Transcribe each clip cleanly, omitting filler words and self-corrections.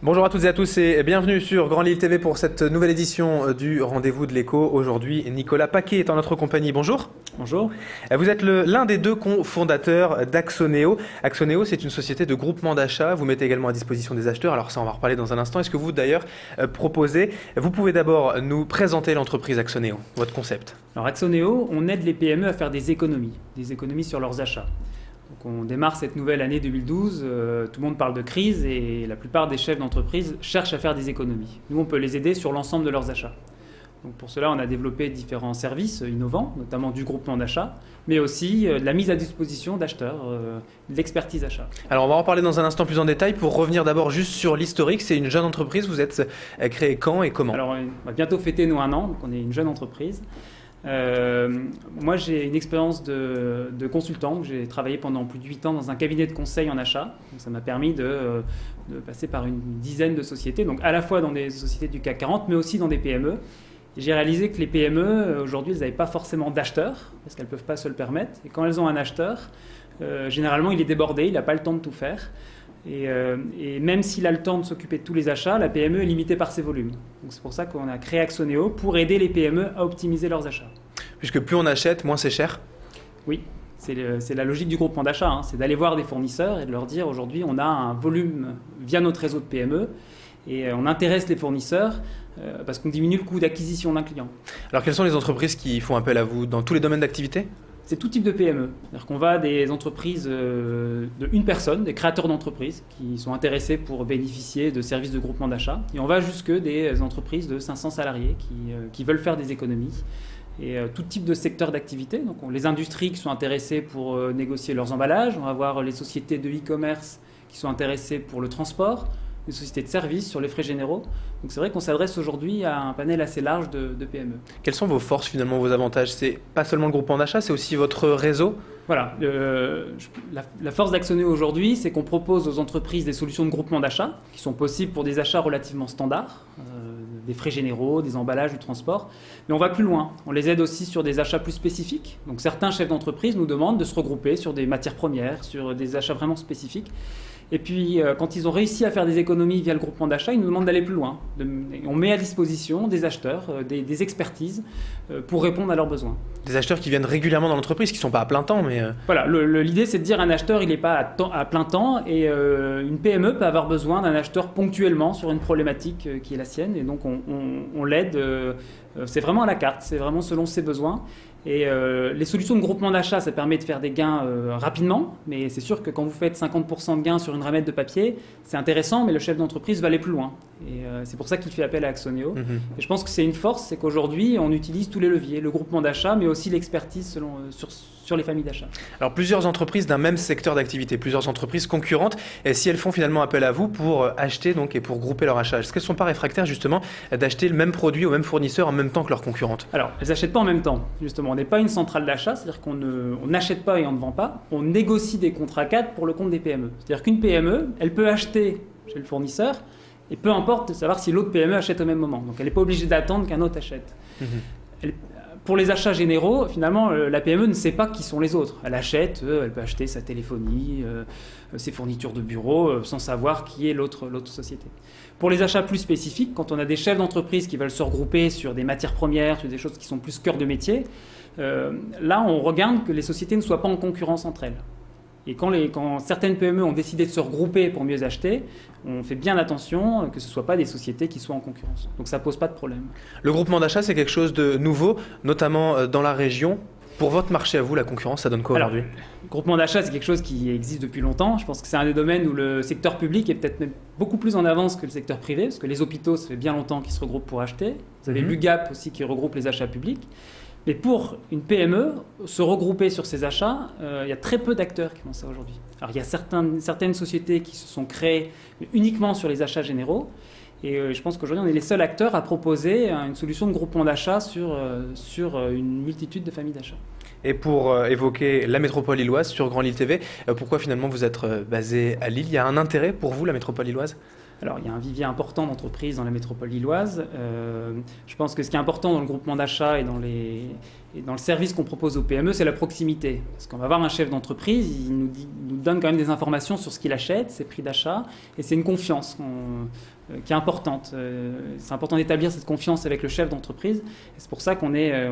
Bonjour à toutes et à tous et bienvenue sur Grand Lille TV pour cette nouvelle édition du Rendez-vous de l'écho. Aujourd'hui, Nicolas Paquet est en notre compagnie. Bonjour. Bonjour. Vous êtes l'un des deux cofondateurs d'Axoneo. Axoneo, c'est une société de groupement d'achat. Vous mettez également à disposition des acheteurs. Alors ça, on va en reparler dans un instant. Est-ce que vous, d'ailleurs, proposez... Vous pouvez d'abord nous présenter l'entreprise Axoneo, votre concept. Alors Axoneo, on aide les PME à faire des économies sur leurs achats. Donc on démarre cette nouvelle année 2012, tout le monde parle de crise et la plupart des chefs d'entreprise cherchent à faire des économies. Nous, on peut les aider sur l'ensemble de leurs achats. Donc pour cela, on a développé différents services innovants, notamment du groupement d'achat, mais aussi de la mise à disposition d'acheteurs, de l'expertise achat. Alors on va en parler dans un instant plus en détail. Pour revenir d'abord juste sur l'historique, c'est une jeune entreprise. Vous êtes créé quand et comment? Alors on va bientôt fêter nos 1 an, donc on est une jeune entreprise. Moi, j'ai une expérience de consultant. J'ai travaillé pendant plus de 8 ans dans un cabinet de conseil en achat. Donc, ça m'a permis de passer par une dizaine de sociétés, donc à la fois dans des sociétés du CAC 40, mais aussi dans des PME. Et j'ai réalisé que les PME, aujourd'hui, elles n'avaient pas forcément d'acheteurs, parce qu'elles ne peuvent pas se le permettre. Et quand elles ont un acheteur, généralement, il est débordé, il n'a pas le temps de tout faire. Et même s'il a le temps de s'occuper de tous les achats, la PME est limitée par ses volumes. Donc c'est pour ça qu'on a créé Axoneo pour aider les PME à optimiser leurs achats. Puisque plus on achète, moins c'est cher? Oui, c'est la logique du groupement d'achat, hein. C'est d'aller voir des fournisseurs et de leur dire aujourd'hui on a un volume via notre réseau de PME et on intéresse les fournisseurs parce qu'on diminue le coût d'acquisition d'un client. Alors quelles sont les entreprises qui font appel à vous dans tous les domaines d'activité? C'est tout type de PME. C'est-à-dire qu'on va à des entreprises de une personne, des créateurs d'entreprises qui sont intéressés pour bénéficier de services de groupement d'achat. Et on va jusque des entreprises de 500 salariés qui veulent faire des économies. Et tout type de secteur d'activité. Donc les industries qui sont intéressées pour négocier leurs emballages. On va voir les sociétés de e-commerce qui sont intéressées pour le transport. Les sociétés de services sur les frais généraux. Donc c'est vrai qu'on s'adresse aujourd'hui à un panel assez large de PME. Quelles sont vos forces finalement, vos avantages? C'est pas seulement le groupement d'achat, c'est aussi votre réseau? Voilà, la force d'Axoneo aujourd'hui, c'est qu'on propose aux entreprises des solutions de groupement d'achat qui sont possibles pour des achats relativement standards, des frais généraux, des emballages, du transport. Mais on va plus loin, on les aide aussi sur des achats plus spécifiques. Donc certains chefs d'entreprise nous demandent de se regrouper sur des matières premières, sur des achats vraiment spécifiques. Et puis, quand ils ont réussi à faire des économies via le groupement d'achat, ils nous demandent d'aller plus loin. On met à disposition des acheteurs, des expertises pour répondre à leurs besoins. Des acheteurs qui viennent régulièrement dans l'entreprise, qui ne sont pas à plein temps, mais... Voilà, l'idée c'est de dire un acheteur, il n'est pas à plein temps et une PME peut avoir besoin d'un acheteur ponctuellement sur une problématique qui est la sienne. Et donc, on l'aide, c'est vraiment à la carte, c'est vraiment selon ses besoins. Et les solutions de groupement d'achat, ça permet de faire des gains rapidement, mais c'est sûr que quand vous faites 50% de gains sur une ramette de papier, c'est intéressant, mais le chef d'entreprise va aller plus loin. Et c'est pour ça qu'il fait appel à Axoneo. Et je pense que c'est une force, c'est qu'aujourd'hui, on utilise tous les leviers, le groupement d'achat, mais aussi l'expertise sur les familles d'achat. Alors plusieurs entreprises d'un même secteur d'activité, plusieurs entreprises concurrentes, et si elles font finalement appel à vous pour acheter donc, et pour grouper leur achat, est-ce qu'elles ne sont pas réfractaires justement d'acheter le même produit au même fournisseur en même temps que leurs concurrentes? Alors, elles n'achètent pas en même temps, justement. On n'est pas une centrale d'achat, c'est-à-dire qu'on n'achète pas et on ne vend pas. On négocie des contrats cadres pour le compte des PME. C'est-à-dire qu'une PME, elle peut acheter chez le fournisseur et peu importe de savoir si l'autre PME achète au même moment. Donc, elle n'est pas obligée d'attendre qu'un autre achète. Pour les achats généraux, finalement, la PME ne sait pas qui sont les autres. Elle achète, elle peut acheter sa téléphonie, ses fournitures de bureau, sans savoir qui est l'autre société. Pour les achats plus spécifiques, quand on a des chefs d'entreprise qui veulent se regrouper sur des matières premières, sur des choses qui sont plus cœur de métier, là, on regarde que les sociétés ne soient pas en concurrence entre elles. Et quand certaines PME ont décidé de se regrouper pour mieux acheter, on fait bien attention que ce ne soient pas des sociétés qui soient en concurrence. Donc ça ne pose pas de problème. Le groupement d'achat, c'est quelque chose de nouveau, notamment dans la région. Pour votre marché à vous, la concurrence, ça donne quoi aujourd'hui? Le groupement d'achat, c'est quelque chose qui existe depuis longtemps. Je pense que c'est un des domaines où le secteur public est peut-être même beaucoup plus en avance que le secteur privé, parce que les hôpitaux, ça fait bien longtemps qu'ils se regroupent pour acheter. Vous avez l'UGAP aussi qui regroupe les achats publics. Mais pour une PME, se regrouper sur ses achats, il y a très peu d'acteurs qui font ça aujourd'hui. Alors il y a certaines sociétés qui se sont créées uniquement sur les achats généraux. Et je pense qu'aujourd'hui, on est les seuls acteurs à proposer une solution de groupement d'achat sur une multitude de familles d'achat. Et pour évoquer la métropole lilloise sur Grand Lille TV, pourquoi finalement vous êtes basé à Lille? Il y a un intérêt pour vous, la métropole lilloise? Alors, il y a un vivier important d'entreprises dans la métropole lilloise. Je pense que ce qui est important dans le groupement d'achat et Et dans le service qu'on propose aux PME, c'est la proximité. Parce qu'on va voir un chef d'entreprise, il nous donne quand même des informations sur ce qu'il achète, ses prix d'achat, et c'est une confiance qui est importante. C'est important d'établir cette confiance avec le chef d'entreprise. Et c'est pour ça qu'on est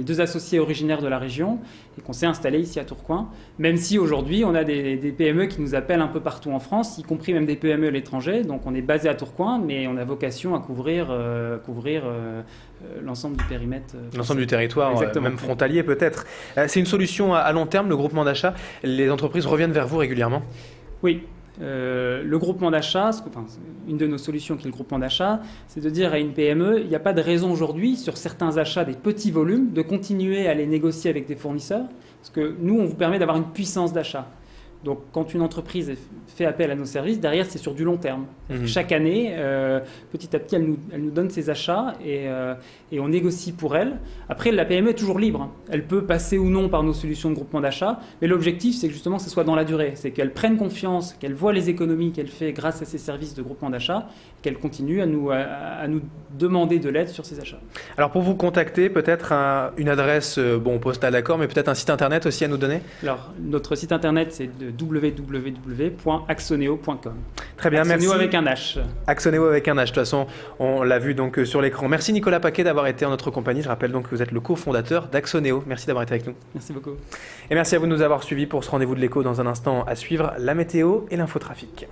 2 associés originaires de la région et qu'on s'est installés ici à Tourcoing. Même si aujourd'hui, on a des PME qui nous appellent un peu partout en France, y compris même des PME à l'étranger. Donc on est basé à Tourcoing, mais on a vocation à couvrir l'ensemble du périmètre. L'ensemble du territoire, même frontalier peut-être. C'est une solution à long terme, le groupement d'achat. Les entreprises reviennent vers vous régulièrement? Oui. Le groupement d'achat, une de nos solutions qui est le groupement d'achat, c'est de dire à une PME, il n'y a pas de raison aujourd'hui, sur certains achats des petits volumes, de continuer à les négocier avec des fournisseurs, parce que nous, on vous permet d'avoir une puissance d'achat. Donc, quand une entreprise fait appel à nos services, derrière, c'est sur du long terme. Chaque année, petit à petit, elle nous donne ses achats et on négocie pour elle. Après, la PME est toujours libre. Elle peut passer ou non par nos solutions de groupement d'achat, mais l'objectif, c'est que justement que ce soit dans la durée. C'est qu'elle prenne confiance, qu'elle voit les économies qu'elle fait grâce à ses services de groupement d'achat, qu'elle continue à nous demander de l'aide sur ses achats. Alors, pour vous contacter, peut-être une adresse postale, d'accord, mais peut-être un site internet aussi à nous donner? Alors, notre site internet, c'est www.axoneo.com. Très bien, merci. Axoneo avec un H. Axoneo avec un H. De toute façon, on l'a vu donc sur l'écran. Merci Nicolas Paquet d'avoir été en notre compagnie. Je rappelle donc que vous êtes le cofondateur d'Axoneo. Merci d'avoir été avec nous. Merci beaucoup. Et merci à vous de nous avoir suivis pour ce rendez-vous de l'écho. Dans un instant à suivre, la météo et l'infotrafic.